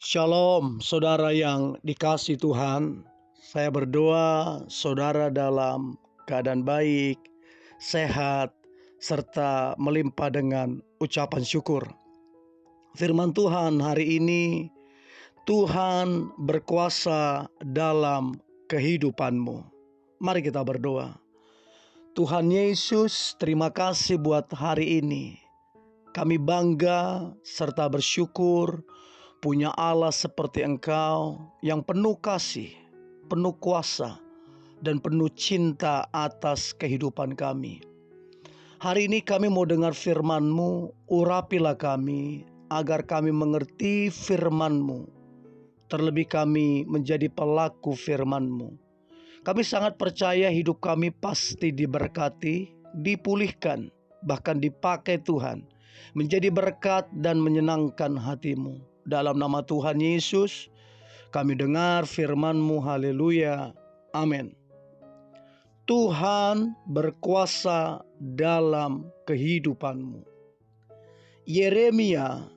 Shalom, saudara yang dikasihi Tuhan. Saya berdoa saudara dalam keadaan baik, sehat, serta melimpah dengan ucapan syukur. Firman Tuhan hari ini, Tuhan berkuasa dalam kehidupanmu. Mari kita berdoa. Tuhan Yesus, terima kasih buat hari ini. Kami bangga serta bersyukur punya Allah seperti Engkau yang penuh kasih, penuh kuasa, dan penuh cinta atas kehidupan kami. Hari ini kami mau dengar firman-Mu, urapilah kami agar kami mengerti firman-Mu. Terlebih kami menjadi pelaku firman-Mu. Kami sangat percaya hidup kami pasti diberkati, dipulihkan, bahkan dipakai Tuhan, menjadi berkat dan menyenangkan hati-Mu. Dalam nama Tuhan Yesus, kami dengar firman-Mu, haleluya, amin. Tuhan berkuasa dalam kehidupanmu. Yeremia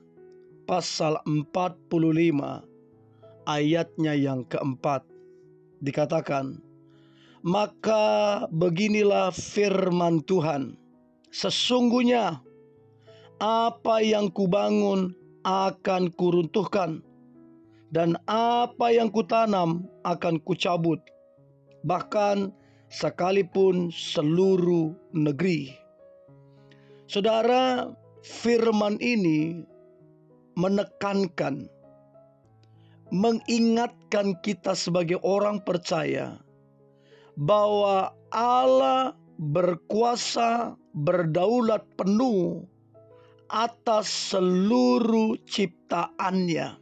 pasal 45 ayatnya yang keempat dikatakan, maka beginilah firman Tuhan, sesungguhnya apa yang kubangun akan kuruntuhkan, dan apa yang kutanam akan kucabut, bahkan sekalipun seluruh negeri. Saudara, firman ini menekankan, mengingatkan kita sebagai orang percaya bahwa Allah berkuasa, berdaulat penuh atas seluruh ciptaannya.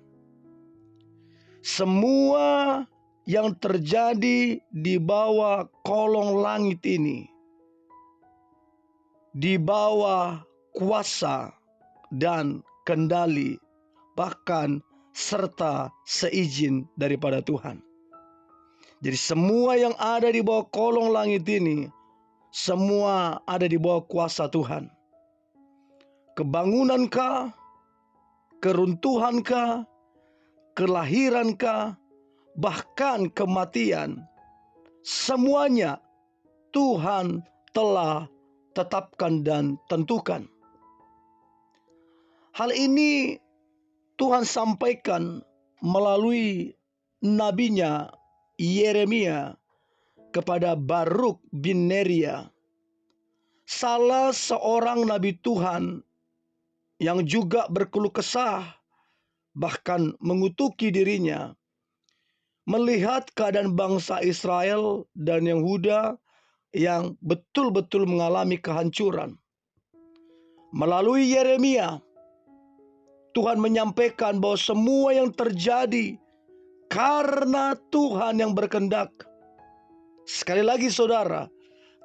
Semua yang terjadi di bawah kolong langit ini, di bawah kuasa dan kendali, bahkan serta seizin daripada Tuhan. Jadi semua yang ada di bawah kolong langit ini, semua ada di bawah kuasa Tuhan. Kebangunankah, keruntuhankah, kelahirankah, bahkan kematian, semuanya Tuhan telah tetapkan dan tentukan. Hal ini Tuhan sampaikan melalui nabinya Yeremia kepada Baruk bin Neria, salah seorang nabi Tuhan yang juga berkeluh kesah, bahkan mengutuki dirinya, melihat keadaan bangsa Israel dan Yehuda yang betul-betul mengalami kehancuran. Melalui Yeremia, Tuhan menyampaikan bahwa semua yang terjadi karena Tuhan yang berkehendak. Sekali lagi saudara,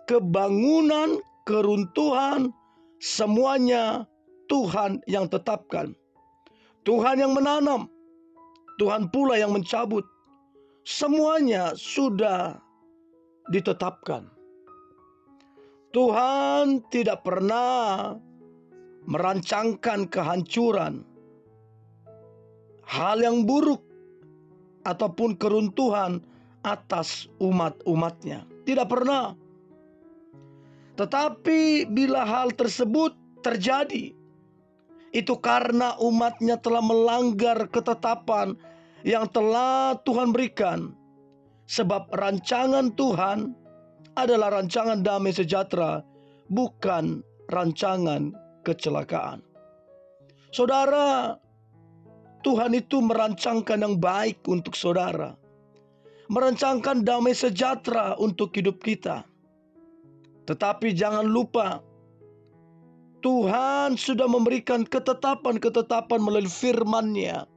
kebangunan, keruntuhan, semuanya Tuhan yang tetapkan. Tuhan yang menanam, Tuhan pula yang mencabut. Semuanya sudah ditetapkan. Tuhan tidak pernah merancangkan kehancuran, hal yang buruk, ataupun keruntuhan atas umat-umatnya. Tidak pernah. Tetapi bila hal tersebut terjadi, itu karena umatnya telah melanggar ketetapan yang telah Tuhan berikan. Sebab rancangan Tuhan adalah rancangan damai sejahtera, bukan rancangan kecelakaan. Saudara, Tuhan itu merancangkan yang baik untuk saudara. Merancangkan damai sejahtera untuk hidup kita. Tetapi jangan lupa, Tuhan sudah memberikan ketetapan-ketetapan melalui firman-Nya,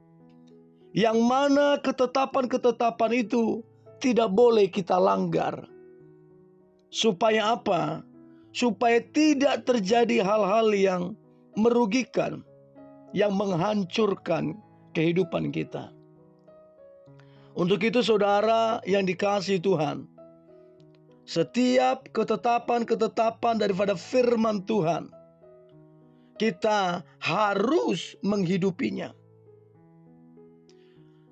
yang mana ketetapan-ketetapan itu tidak boleh kita langgar. Supaya apa? Supaya tidak terjadi hal-hal yang merugikan, yang menghancurkan kehidupan kita. Untuk itu saudara yang dikasihi Tuhan, setiap ketetapan-ketetapan daripada firman Tuhan, kita harus menghidupinya.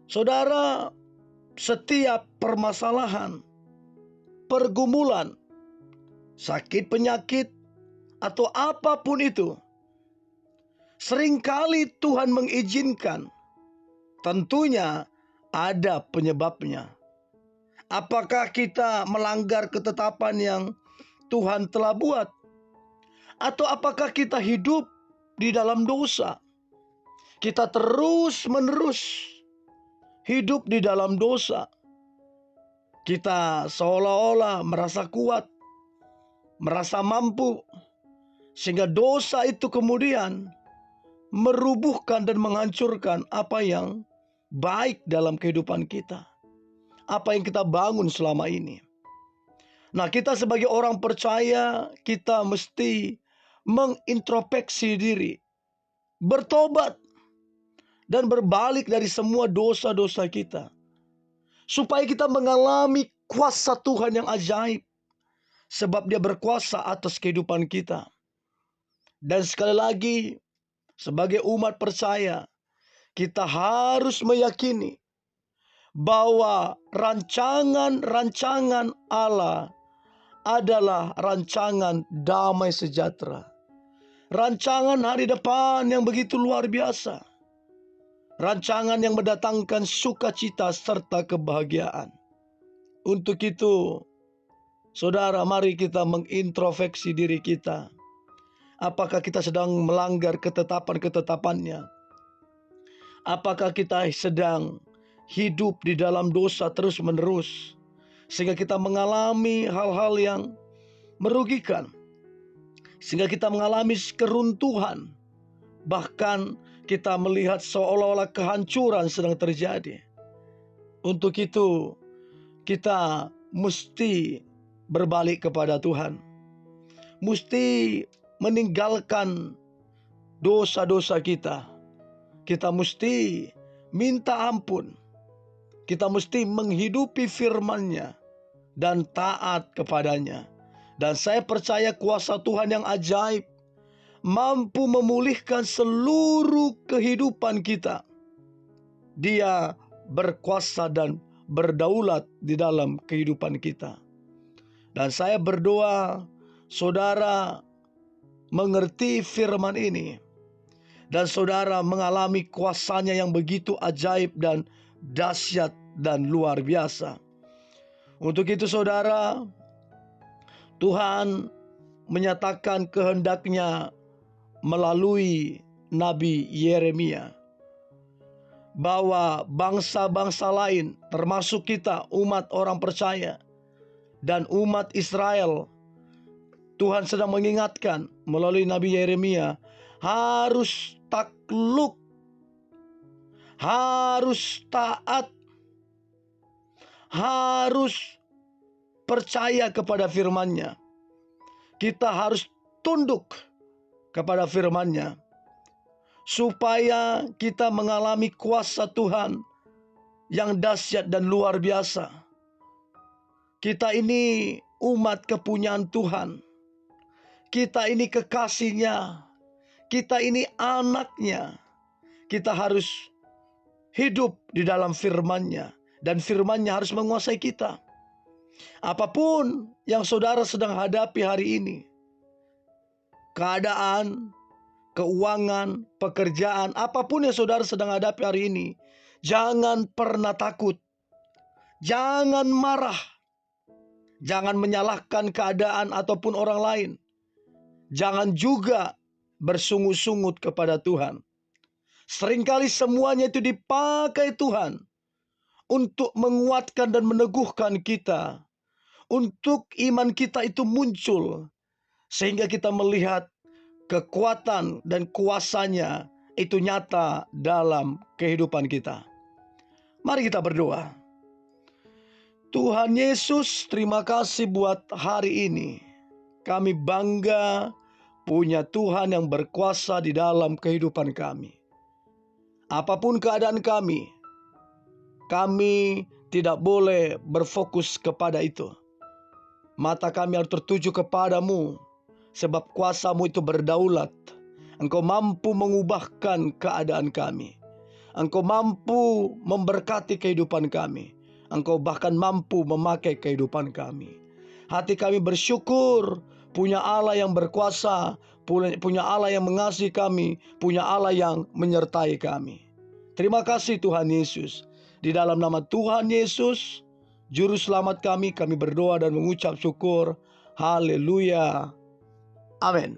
Saudara, setiap permasalahan, pergumulan, sakit penyakit, atau apapun itu, seringkali Tuhan mengizinkan. Tentunya ada penyebabnya. Apakah kita melanggar ketetapan yang Tuhan telah buat? Atau apakah kita hidup di dalam dosa? Kita terus-menerus hidup di dalam dosa. Kita seolah-olah merasa kuat, merasa mampu, sehingga dosa itu kemudian merubuhkan dan menghancurkan apa yang baik dalam kehidupan kita, apa yang kita bangun selama ini. Nah, kita sebagai orang percaya, kita mesti mengintrospeksi diri, bertobat, dan berbalik dari semua dosa-dosa kita, supaya kita mengalami kuasa Tuhan yang ajaib, sebab Dia berkuasa atas kehidupan kita. Dan sekali lagi, sebagai umat percaya, kita harus meyakini bahwa rancangan-rancangan Allah adalah rancangan damai sejahtera, rancangan hari depan yang begitu luar biasa, rancangan yang mendatangkan sukacita serta kebahagiaan. Untuk itu, saudara, mari kita mengintrospeksi diri kita. Apakah kita sedang melanggar ketetapan-ketetapannya? Apakah kita sedang hidup di dalam dosa terus-menerus, sehingga kita mengalami hal-hal yang merugikan, sehingga kita mengalami keruntuhan, bahkan kita melihat seolah-olah kehancuran sedang terjadi. Untuk itu, kita mesti berbalik kepada Tuhan, mesti meninggalkan dosa-dosa kita. Kita mesti minta ampun. Kita mesti menghidupi firman-Nya dan taat kepadanya. Dan saya percaya kuasa Tuhan yang ajaib mampu memulihkan seluruh kehidupan kita. Dia berkuasa dan berdaulat di dalam kehidupan kita. Dan saya berdoa saudara mengerti firman ini, dan saudara mengalami kuasanya yang begitu ajaib dan dahsyat dan luar biasa. Untuk itu saudara, Tuhan menyatakan kehendaknya melalui Nabi Yeremia, bahwa bangsa-bangsa lain termasuk kita umat orang percaya dan umat Israel, Tuhan sedang mengingatkan melalui Nabi Yeremia harus takluk, harus taat, harus percaya kepada firman-Nya. Kita harus tunduk kepada firman-Nya, supaya kita mengalami kuasa Tuhan yang dahsyat dan luar biasa. Kita ini umat kepunyaan Tuhan. Kita ini kekasih-Nya. Kita ini anak-Nya. Kita harus hidup di dalam firman-Nya, dan firman-Nya harus menguasai kita. Apapun yang saudara sedang hadapi hari ini, keadaan, keuangan, pekerjaan, apapun yang saudara sedang hadapi hari ini, jangan pernah takut. Jangan marah. Jangan menyalahkan keadaan ataupun orang lain. Jangan juga bersungut-sungut kepada Tuhan. Seringkali semuanya itu dipakai Tuhan untuk menguatkan dan meneguhkan kita, untuk iman kita itu muncul, sehingga kita melihat kekuatan dan kuasanya itu nyata dalam kehidupan kita. Mari kita berdoa. Tuhan Yesus, terima kasih buat hari ini. Kami bangga punya Tuhan yang berkuasa di dalam kehidupan kami. Apapun keadaan kami tidak boleh berfokus kepada itu. Mata kami harus tertuju kepadamu, sebab kuasa-Mu itu berdaulat. Engkau mampu mengubahkan keadaan kami. Engkau mampu memberkati kehidupan kami. Engkau bahkan mampu memakai kehidupan kami. Hati kami bersyukur punya Allah yang berkuasa, punya Allah yang mengasihi kami, punya Allah yang menyertai kami. Terima kasih Tuhan Yesus. Di dalam nama Tuhan Yesus, Juru Selamat kami berdoa dan mengucap syukur. Haleluya. Amin.